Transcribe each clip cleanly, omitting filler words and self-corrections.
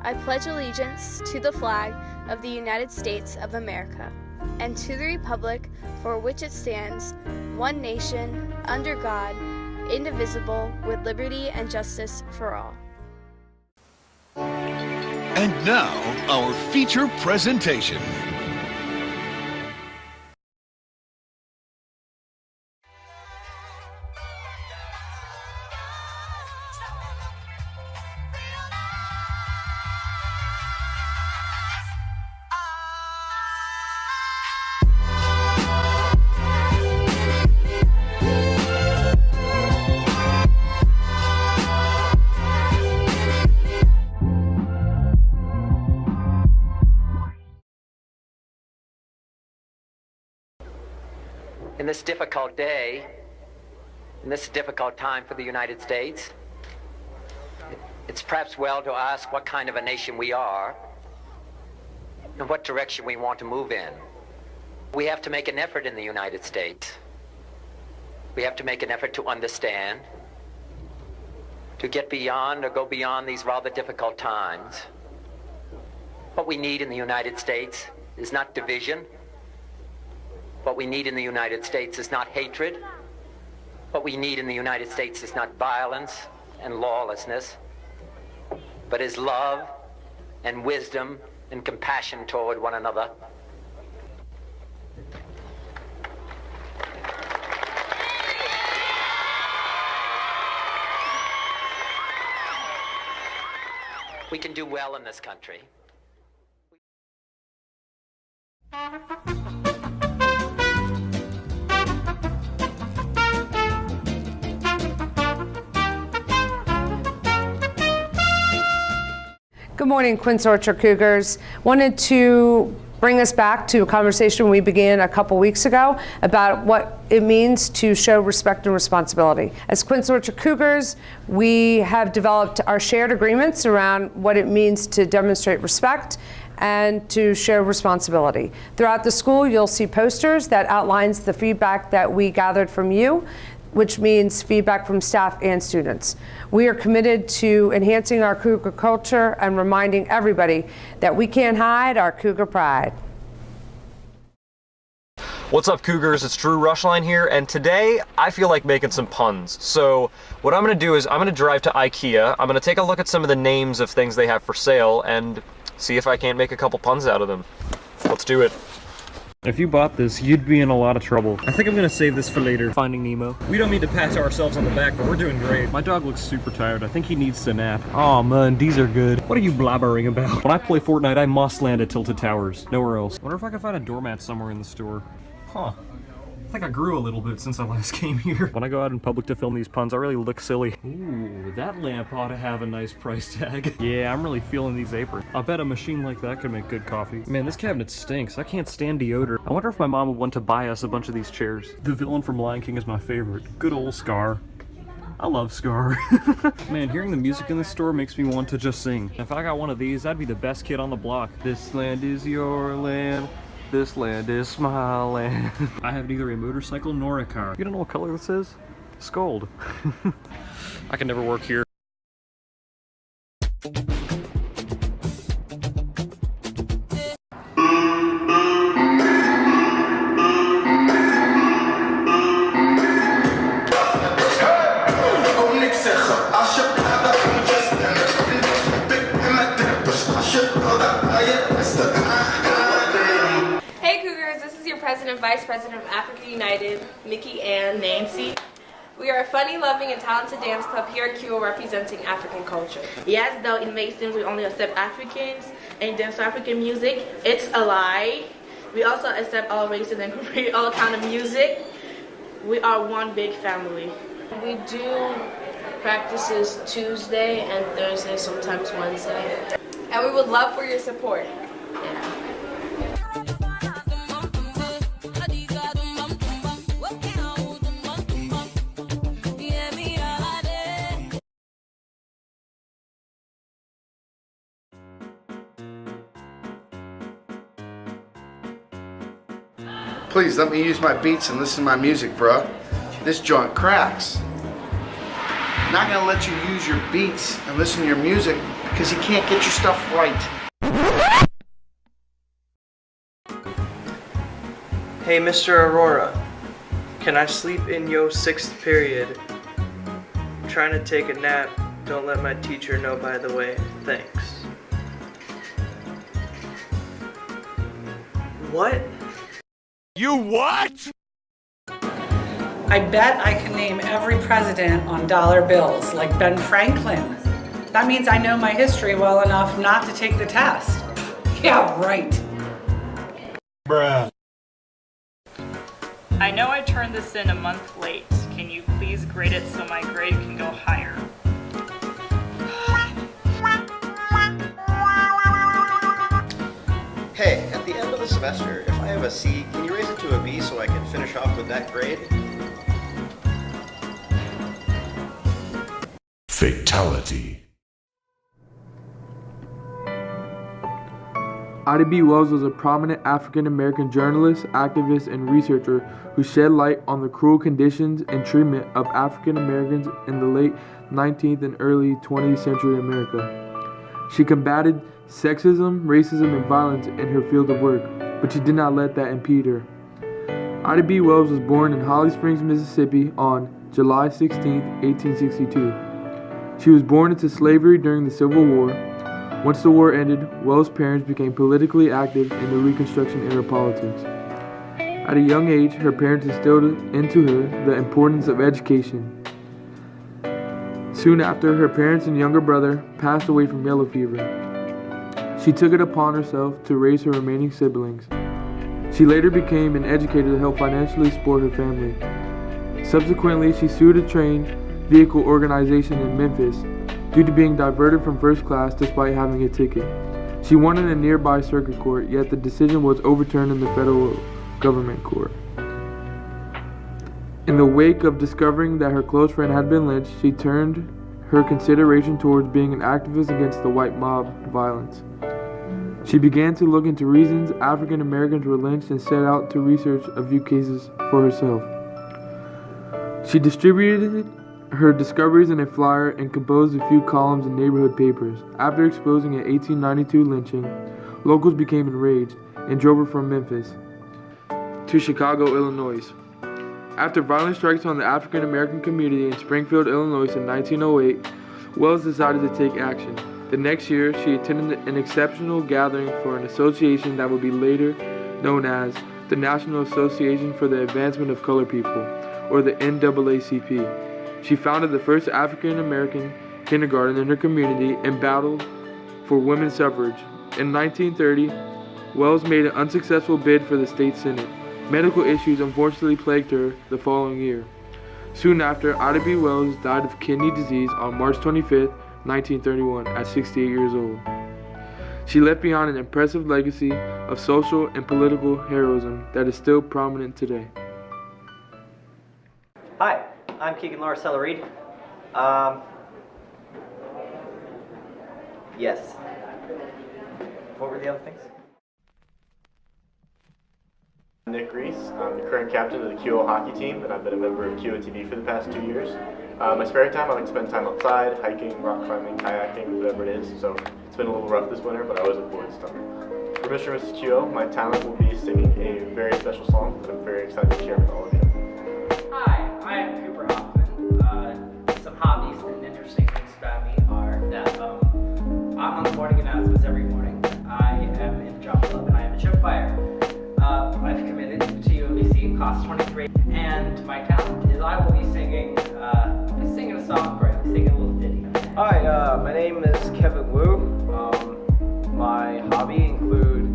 I pledge allegiance to the flag of the United States of America and to the republic for which it stands, one nation, under God, indivisible, with liberty and justice for all. And now, our feature presentation. In this difficult day, in this difficult time for the United States, it's perhaps well to ask what kind of a nation we are and what direction we want to move in. We have to make an effort in the United States. We have to make an effort to understand, to get beyond or go beyond these rather difficult times. What we need in the United States is not division. What we need in the United States is not hatred. What we need in the United States is not violence and lawlessness, but is love and wisdom and compassion toward one another. We can do well in this country. Good morning, Quince Orchard Cougars. Wanted to bring us back to a conversation we began a couple weeks ago about what it means to show respect and responsibility. As Quince Orchard Cougars, we have developed our shared agreements around what it means to demonstrate respect and to show responsibility. Throughout the school, you'll see posters that outlines the feedback that we gathered from you, which means feedback from staff and students. We are committed to enhancing our Cougar culture and reminding everybody that we can't hide our Cougar pride. What's up, Cougars? It's Drew Rushline here, and today I feel like making some puns. So what I'm gonna do is I'm gonna drive to IKEA, I'm gonna take a look at some of the names of things they have for sale and see if I can't make a couple puns out of them. Let's do it. If you bought this, you'd be in a lot of trouble. I think I'm gonna save this for later. Finding Nemo. We don't mean to pat ourselves on the back, but we're doing great. My dog looks super tired. I think he needs to nap. Aw, man, these are good. What are you blabbering about? When I play Fortnite, I must land at Tilted Towers. Nowhere else. Wonder if I can find a doormat somewhere in the store. Huh. I think I grew a little bit since I last came here. When I go out in public to film these puns, I really look silly. Ooh, that lamp ought to have a nice price tag. Yeah, I'm really feeling these aprons. I bet a machine like that could make good coffee. Man, this cabinet stinks. I can't stand deodorant. I wonder if my mom would want to buy us a bunch of these chairs. The villain from Lion King is my favorite. Good old Scar. I love Scar. Man, hearing the music in this store makes me want to just sing. If I got one of these, I'd be the best kid on the block. This land is your land. This land is my land. I have neither a motorcycle nor a car. You don't know what color this is? It's gold. I can never work here. President, Vice President of Africa United, Mickey and Nancy. We are a funny, loving, and talented dance club here at QO representing African culture. Yes, though it may seem we only accept Africans and dance African music, it's a lie. We also accept all races and incorporate all kinds of music. We are one big family. We do practices Tuesday and Thursday, sometimes Wednesday. And we would love for your support. Yeah. Please let me use my beats and listen to my music, bro. This joint cracks. I'm not gonna let you use your beats and listen to your music because you can't get your stuff right. Hey, Mr. Aurora, can I sleep in yo 6th period? I'm trying to take a nap. Don't let my teacher know, by the way. Thanks. What? You what? I bet I can name every president on dollar bills, like Ben Franklin. That means I know my history well enough not to take the test. Yeah, right. Bruh. I know I turned this in a month late. Can you please grade it so my grade can go higher? Hey, at the end of the semester, if I have a C, can you raise it to a B so I can finish off with that grade? Fatality. Ida B. Wells was a prominent African-American journalist, activist, and researcher who shed light on the cruel conditions and treatment of African-Americans in the late 19th and early 20th century America. She combated sexism, racism, and violence in her field of work, but she did not let that impede her. Ida B. Wells was born in Holly Springs, Mississippi on July 16, 1862. She was born into slavery during the Civil War. Once the war ended, Wells' parents became politically active in the Reconstruction era politics. At a young age, her parents instilled into her the importance of education. Soon after, her parents and younger brother passed away from yellow fever. She took it upon herself to raise her remaining siblings. She later became an educator to help financially support her family. Subsequently, she sued a train vehicle organization in Memphis due to being diverted from first class despite having a ticket. She won in a nearby circuit court, yet the decision was overturned in the federal government court. In the wake of discovering that her close friend had been lynched, she turned her consideration towards being an activist against the white mob violence. She began to look into reasons African Americans were lynched and set out to research a few cases for herself. She distributed her discoveries in a flyer and composed a few columns in neighborhood papers. After exposing an 1892 lynching, locals became enraged and drove her from Memphis to Chicago, Illinois. After violent strikes on the African American community in Springfield, Illinois in 1908, Wells decided to take action. The next year, she attended an exceptional gathering for an association that would be later known as the National Association for the Advancement of Colored People, or the NAACP. She founded the first African American kindergarten in her community and battled for women's suffrage. In 1930, Wells made an unsuccessful bid for the state senate. Medical issues unfortunately plagued her the following year. Soon after, Ida B. Wells died of kidney disease on March 25, 1931, at 68 years old. She left behind an impressive legacy of social and political heroism that is still prominent today. Hi, I'm Keegan Lauricella Reed. Yes. What were the other things? I'm Nick Reese. I'm the current captain of the QO hockey team, and I've been a member of QO TV for the past 2 years. My spare time, I like to spend time outside, hiking, rock climbing, kayaking, whatever it is. So it's been a little rough this winter, but I always look forward to summer. For Mr. and Mrs. QO, my talent will be singing a very special song that I'm very excited to share with all of you. Hi, I'm Cooper Hoffman. Some hobbies and interesting things about me are that I'm on the morning announcements every morning. I am in the drama club and I am a show choir. I've committed to UMBC class 23, and my talent is I will be singing a song for you, singing a little ditty. Hi, my name is Kevin Wu. My hobby include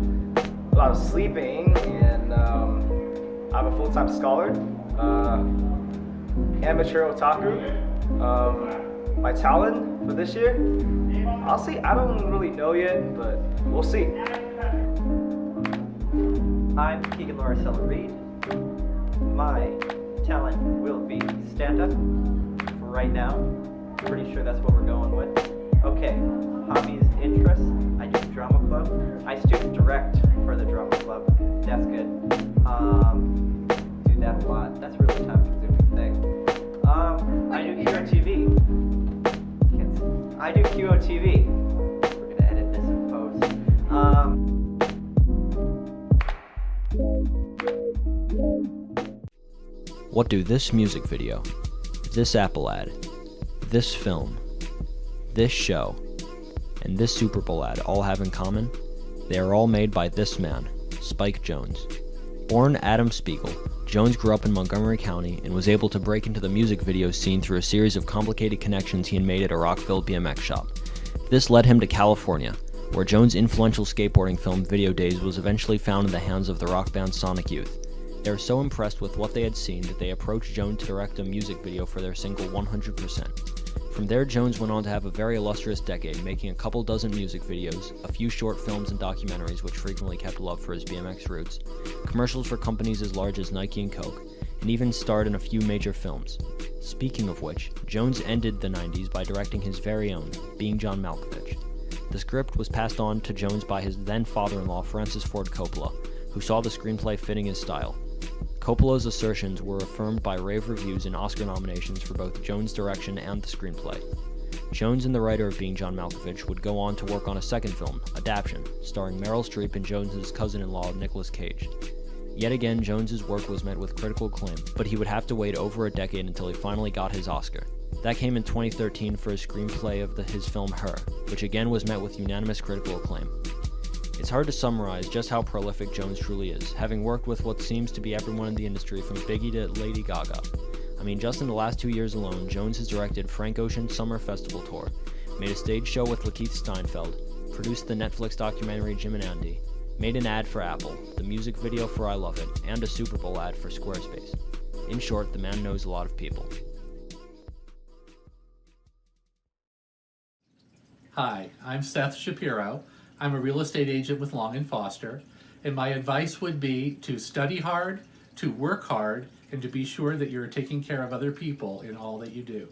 a lot of sleeping, and I'm a full-time scholar, amateur otaku. My talent for this year, honestly, I don't really know yet, but we'll see. I'm Keegan Lauricella Reed. My talent will be stand-up for right now. Pretty sure that's what we're going with. Okay, hobbies, interests. I do drama club. I student direct for the drama club. That's good. Do that a lot. That's a really time-consuming thing. I do QO TV. I do QO TV. What do this music video, this Apple ad, this film, this show, and this Super Bowl ad all have in common? They are all made by this man, Spike Jonze. Born Adam Spiegel, Jonze grew up in Montgomery County and was able to break into the music video scene through a series of complicated connections he had made at a Rockville BMX shop. This led him to California, where Jonze' influential skateboarding film Video Days was eventually found in the hands of the rock band Sonic Youth. They were so impressed with what they had seen that they approached Jonze to direct a music video for their single 100%. From there, Jonze went on to have a very illustrious decade, making a couple dozen music videos, a few short films and documentaries which frequently kept love for his BMX roots, commercials for companies as large as Nike and Coke, and even starred in a few major films. Speaking of which, Jonze ended the 90s by directing his very own, Being John Malkovich. The script was passed on to Jonze by his then father-in-law Francis Ford Coppola, who saw the screenplay fitting his style. Coppola's assertions were affirmed by rave reviews and Oscar nominations for both Jonze' direction and the screenplay. Jonze and the writer of Being John Malkovich would go on to work on a second film, Adaption, starring Meryl Streep and Jonze' cousin-in-law Nicolas Cage. Yet again, Jonze' work was met with critical acclaim, but he would have to wait over a decade until he finally got his Oscar. That came in 2013 for his screenplay of his film Her, which again was met with unanimous critical acclaim. It's hard to summarize just how prolific Jonze truly is, having worked with what seems to be everyone in the industry from Biggie to Lady Gaga. I mean, just in the last 2 years alone, Jonze has directed Frank Ocean's Summer Festival Tour, made a stage show with Lakeith Steinfeld, produced the Netflix documentary Jim and Andy, made an ad for Apple, the music video for I Love It, and a Super Bowl ad for Squarespace. In short, the man knows a lot of people. Hi, I'm Seth Shapiro. I'm a real estate agent with Long & Foster, and my advice would be to study hard, to work hard, and to be sure that you're taking care of other people in all that you do.